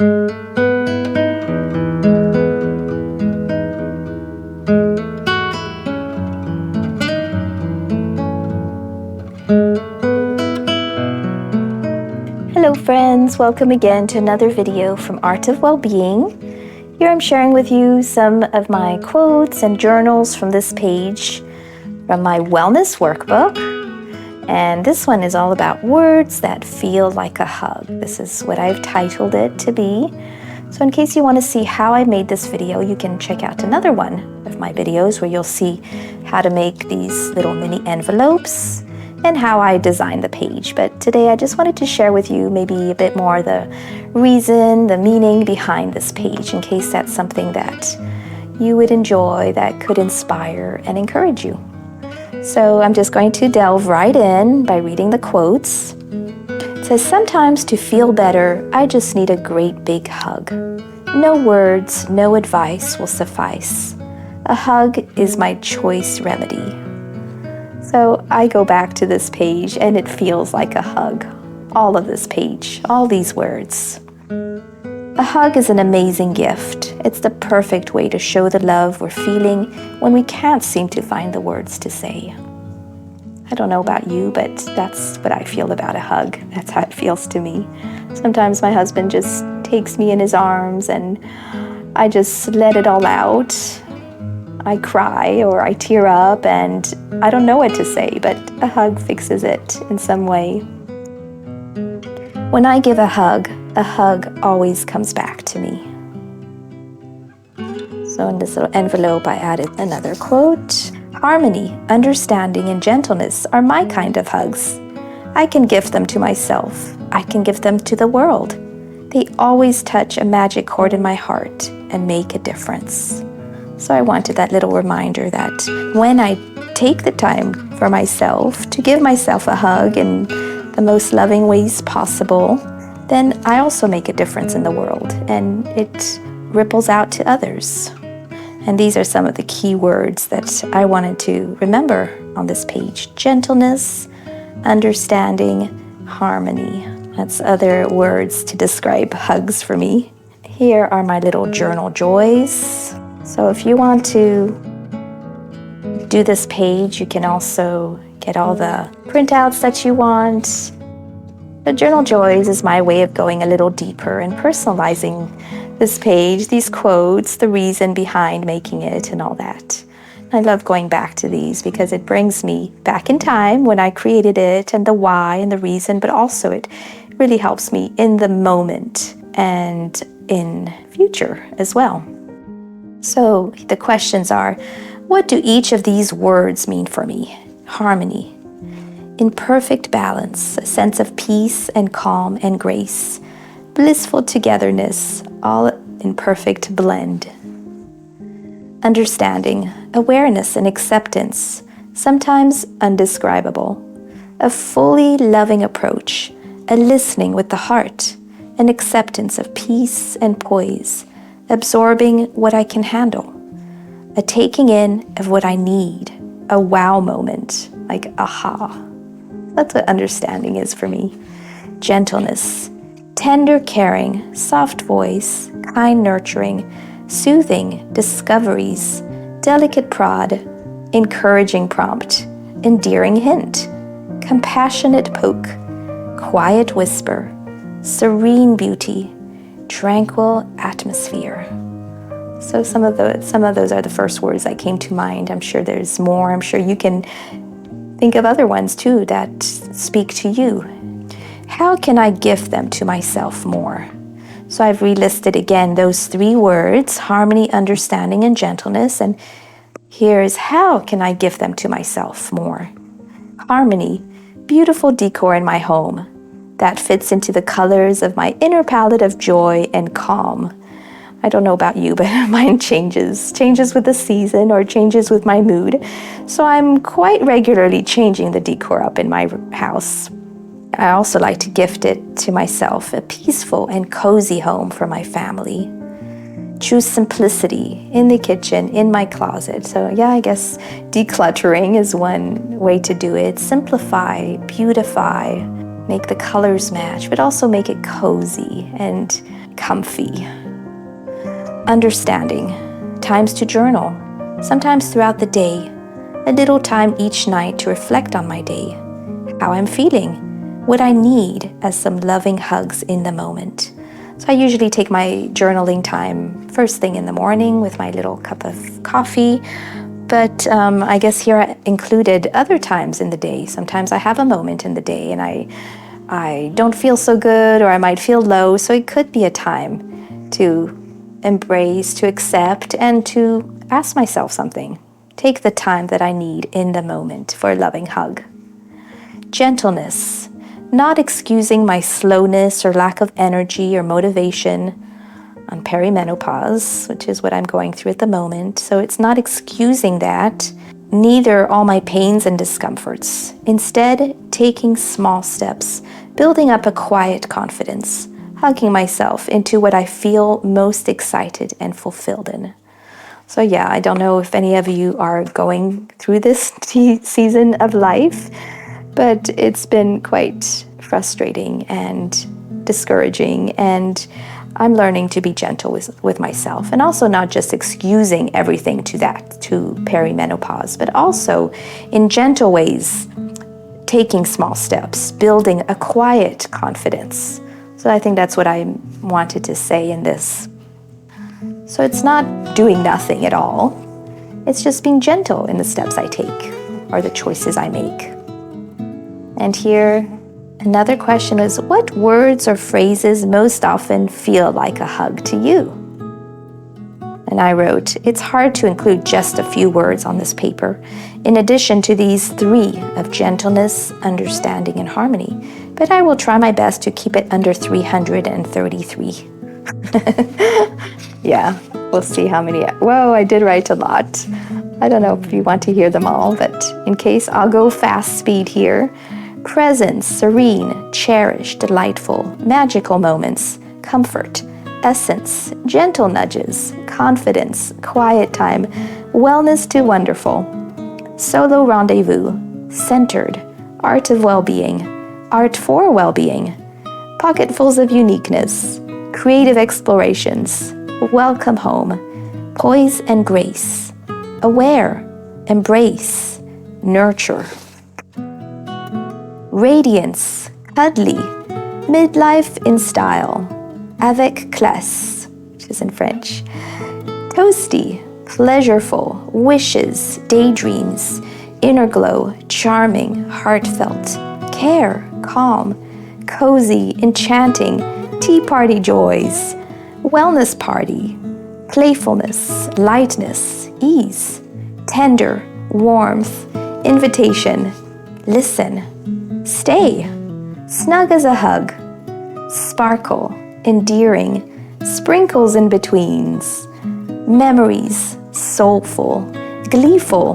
Hello friends, welcome again to another video from Art of Wellbeing. Here I'm sharing with you some of my quotes and journals from this page from my wellness workbook. And this one is all about words that feel like a hug. This is what I've titled it to be. So in case you want to see how I made this video, you can check out another one of my videos where you'll see how to make these little mini envelopes and how I designed the page. But today I just wanted to share with you maybe a bit more the reason, the meaning behind this page, in case that's something that you would enjoy, that could inspire and encourage you. So I'm just going to delve right in by reading the quotes. It says, "Sometimes to feel better, I just need a great big hug. No words, no advice will suffice. A hug is my choice remedy." So I go back to this page and it feels like a hug. All of this page, all these words. A hug is an amazing gift. It's the perfect way to show the love we're feeling when we can't seem to find the words to say. I don't know about you, but that's what I feel about a hug. That's how it feels to me. Sometimes my husband just takes me in his arms and I just let it all out. I cry or I tear up and I don't know what to say, but a hug fixes it in some way. When I give a hug always comes back to me. So in this little envelope, I added another quote. "Harmony, understanding, and gentleness are my kind of hugs. I can give them to myself. I can give them to the world. They always touch a magic chord in my heart and make a difference." So I wanted that little reminder that when I take the time for myself to give myself a hug in the most loving ways possible, then I also make a difference in the world and it ripples out to others. And these are some of the key words that I wanted to remember on this page. Gentleness, understanding, harmony. That's other words to describe hugs for me. Here are my little journal joys. So if you want to do this page, you can also get all the printouts that you want. The Journal Joys is my way of going a little deeper and personalizing this page, these quotes, the reason behind making it and all that. I love going back to these because it brings me back in time when I created it and the why and the reason, but also it really helps me in the moment and in future as well. So the questions are, what do each of these words mean for me? Harmony. In perfect balance, a sense of peace and calm and grace. Blissful togetherness, all in perfect blend. Understanding, awareness and acceptance, sometimes undescribable. A fully loving approach, a listening with the heart, an acceptance of peace and poise. Absorbing what I can handle, a taking in of what I need, a wow moment, like aha. That's what understanding is for me. Gentleness, tender caring, soft voice, kind nurturing, soothing discoveries, delicate prod, encouraging prompt, endearing hint, compassionate poke, quiet whisper, serene beauty, tranquil atmosphere. So some of those are the first words that came to mind. I'm sure there's more. I'm sure you can think of other ones too that speak to you. How can I give them to myself more? So I've relisted again those three words, harmony, understanding, and gentleness. And here's how can I give them to myself more? Harmony, beautiful decor in my home. That fits into the colors of my inner palette of joy and calm. I don't know about you, but mine changes with the season or changes with my mood. So I'm quite regularly changing the decor up in my house. I also like to gift it to myself, a peaceful and cozy home for my family. Choose simplicity in the kitchen, in my closet. So yeah, I guess decluttering is one way to do it. Simplify, beautify, make the colors match, but also make it cozy and comfy. Understanding, times to journal, sometimes throughout the day, a little time each night to reflect on my day, how I'm feeling, what I need as some loving hugs in the moment. So I usually take my journaling time first thing in the morning with my little cup of coffee, but I guess here I included other times in the day. Sometimes I have a moment in the day and I don't feel so good, or I might feel low, so it could be a time to embrace, to accept, and to ask myself something. Take the time that I need in the moment for a loving hug. Gentleness, not excusing my slowness or lack of energy or motivation on perimenopause, which is what I'm going through at the moment. So it's not excusing that, neither all my pains and discomforts. Instead, taking small steps, building up a quiet confidence, hugging myself into what I feel most excited and fulfilled in. So yeah, I don't know if any of you are going through this season of life, but it's been quite frustrating and discouraging, and I'm learning to be gentle with myself, and also not just excusing everything to perimenopause, but also in gentle ways, taking small steps, building a quiet confidence. So I think that's what I wanted to say in this. So it's not doing nothing at all. It's just being gentle in the steps I take or the choices I make. And here, another question is, what words or phrases most often feel like a hug to you? And I wrote, it's hard to include just a few words on this paper, in addition to these 3 of gentleness, understanding, and harmony, but I will try my best to keep it under 333. Yeah, we'll see how many. Whoa, I did write a lot. I don't know if you want to hear them all, but in case, I'll go fast speed here. Presence, serene, cherished, delightful, magical moments, comfort, essence, gentle nudges, confidence, quiet time, wellness to wonderful, solo rendezvous, centered, art of well-being, art for well-being, pocketfuls of uniqueness, creative explorations, welcome home, poise and grace, aware, embrace, nurture. Radiance, cuddly, midlife in style, avec classe, which is in French, toasty, pleasureful, wishes, daydreams, inner glow, charming, heartfelt, care, calm, cozy, enchanting, tea party joys, wellness party, playfulness, lightness, ease, tender, warmth, invitation, listen, stay, snug as a hug, sparkle, endearing, sprinkles in betweens, memories, soulful, gleeful,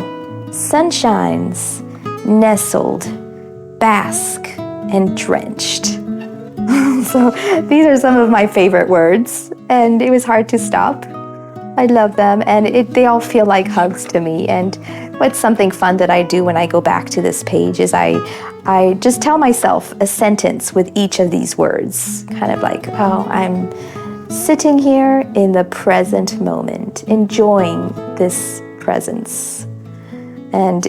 sunshines, nestled, bask, and drenched. So these are some of my favorite words, and it was hard to stop. I love them, and they all feel like hugs to me. And what's something fun that I do when I go back to this page is I just tell myself a sentence with each of these words, kind of like, oh, I'm sitting here in the present moment, enjoying this presence. And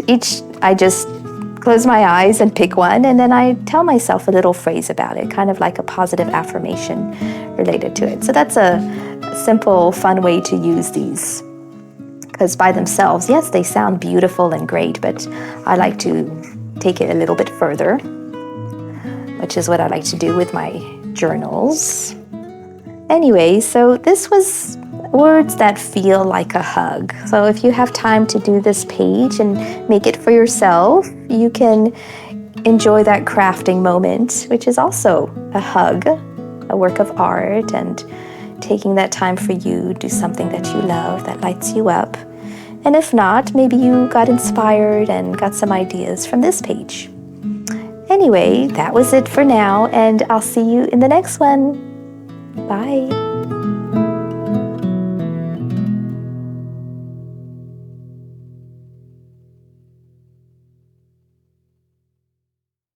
I just close my eyes and pick one, and then I tell myself a little phrase about it, kind of like a positive affirmation related to it. So that's a simple, fun way to use these. Because by themselves, yes, they sound beautiful and great, but I like to take it a little bit further, which is what I like to do with my journals. Anyway, so this was words that feel like a hug. So if you have time to do this page and make it for yourself, you can enjoy that crafting moment, which is also a hug, a work of art, and taking that time for you, do something that you love, that lights you up. And if not, maybe you got inspired and got some ideas from this page. Anyway, that was it for now, and I'll see you in the next one. Bye.